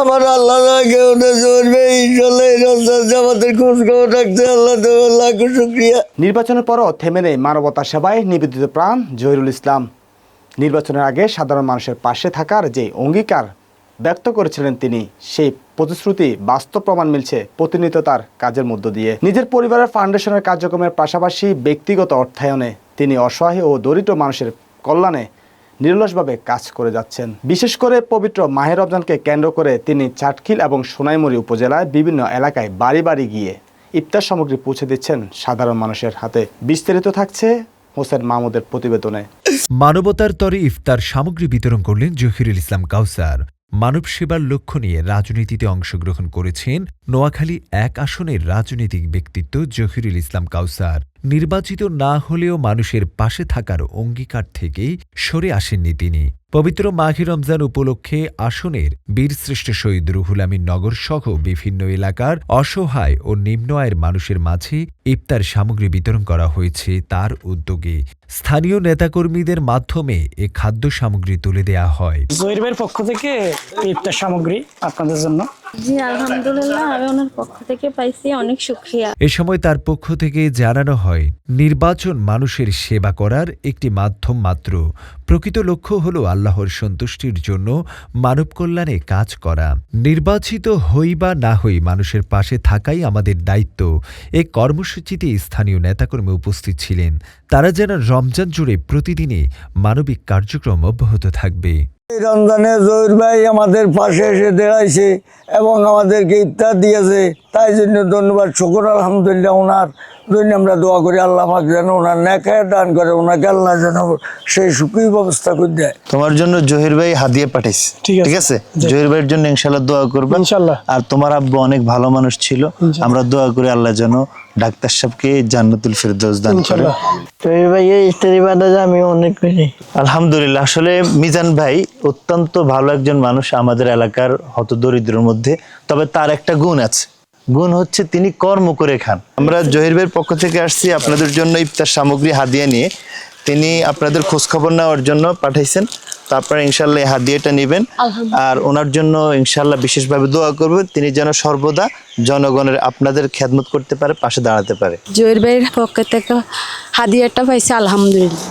আমার আল্লাহ না কেউ না চলবে, ইনশাল্লাহ এই রমজান জামাতের খোঁজ খবর রাখতে আল্লাহ তোমার লাখ শুক্রিয়া। নির্বাচনের পরও থেমে নেই মানবতার সেবায় নিবেদিত প্রাণ জহিরুল ইসলাম। নির্বাচনের আগে সাধারণ মানুষের পাশে থাকার যে অঙ্গীকার ব্যক্ত করেছিলেন তিনি, সেই প্রতিশ্রুতি বাস্তব প্রমাণ মিলছে প্রতিনিয়ত তার কাজের মধ্য দিয়ে। নিজের পরিবারের ফাউন্ডেশনের কার্যক্রমের পাশাপাশি ব্যক্তিগত অর্থায়নে তিনি অসহায় ও দরিদ্র মানুষের কল্যাণে নিরলসভাবে কাজ করে যাচ্ছেন। বিশেষ করে পবিত্র মাহে রমজানকে কেন্দ্র করে তিনি চাটখিল এবং সোনাইমুড়ি উপজেলায় বিভিন্ন এলাকায় বাড়ি বাড়ি গিয়ে ইফতার সামগ্রী পৌঁছে দিচ্ছেন সাধারণ মানুষের হাতে। বিস্তারিত থাকছে হোসেন মাহমুদের প্রতিবেদনে। মানবতার তরে ইফতার সামগ্রী বিতরণ করলেন জহিরুল ইসলাম কাউসার। মানব সেবার লক্ষ্য নিয়ে রাজনীতিতে অংশগ্রহণ করেছেন নোয়াখালী ১ আসনের রাজনৈতিক ব্যক্তিত্ব জহিরুল ইসলাম কাউসার। নির্বাচিত না হলেও মানুষের পাশে থাকার অঙ্গীকার থেকেই সরে আসেননি তিনি। পবিত্র মাহে রমজান উপলক্ষে আসনের বীরশ্রেষ্ঠ শহীদ রুহুল আমিন নগর সহ বিভিন্ন এলাকার অসহায় ও নিম্ন আয়ের মানুষের মাঝে ইফতার সামগ্রী বিতরণ করা হয়েছে তার উদ্যোগে। স্থানীয় নেতাকর্মীদের মাধ্যমে এ খাদ্য সামগ্রী তুলে দেয়া হয়। জহির ভাইয়ের পক্ষ থেকে ইফতার সামগ্রী আপনাদের জন্য। জি আলহামদুলিল্লাহ, আমি ওনার পক্ষ থেকে পাইছি, অনেক শুকরিয়া। এ সময় তার পক্ষ থেকে জানানো হয়, নির্বাচন মানুষের সেবা করার একটি মাধ্যম মাত্র। প্রকৃত লক্ষ্য হল আল্লাহর সন্তুষ্টির জন্য মানব কল্যাণে কাজ করা। নির্বাচিত হই বা না হই মানুষের পাশে থাকাই আমাদের দায়িত্ব। এ কর্মসূচিতে স্থানীয় নেতাকর্মী উপস্থিত ছিলেন। তারা জানান রমজান জুড়ে প্রতিদিনই মানবিক কার্যক্রম অব্যাহত থাকবে। এই রমজানে জহির ভাই আমাদের পাশে এসে দাঁড়াইছে এবং আমাদেরকে ইফতার দিয়েছে, তাই জন্য ধন্যবাদ, শুকর আলহামদুলিল্লাহ। ওনার জন্য আমরা দোয়া করি আল্লাহ পাক যেন ওনার নেকায় দান করে, ওনাকে আল্লাহ যেন সেই সুখী ব্যবস্থা করে দেয়। তোমার জন্য জহির ভাই হাদিয়া পাঠাইছে, ঠিক আছে? জহির ভাইয়ের জন্য ইনশাল্লাহ দোয়া করবে ইনশাল্লাহ। আর তোমার আব্বু অনেক ভালো মানুষ ছিল, আমরা দোয়া করি আল্লাহ যেন ডাক্তার সাহেবকে জান্নাতুল ফেরদৌস দান করে। জহির ভাই এই ইফতারি বাদে আমি অনেক খুশি আলহামদুলিল্লাহ। আসলে মিজান ভাই অত্যন্ত ভালো একজন মানুষ আমাদের এলাকার হতদরিদ্রের মধ্যে। তবে তার একটা গুণ আছে, গুণ হচ্ছে তিনি কর্ম করে খান। আমরা জহির ভাইয়ের পক্ষ থেকে আসছি আপনাদের জন্য ইফতার সামগ্রী হাদিয়া নিয়ে। তিনি আপনাদের খোঁজ খবর নেওয়ার জন্য পাঠাইছেন, তো আপনারা ইনশাল্লাহ এই হাদিয়াটা নেবেন আর ওনার জন্য ইনশাল্লাহ বিশেষভাবে দোয়া করবেন, তিনি যেন সর্বদা জনগণের আপনাদের খেদমত করতে পারে, পাশে দাঁড়াতে পারে। জহির ভাইয়ের পক্ষ থেকে হাদিয়াটা পাইছি আলহামদুলিল্লাহ।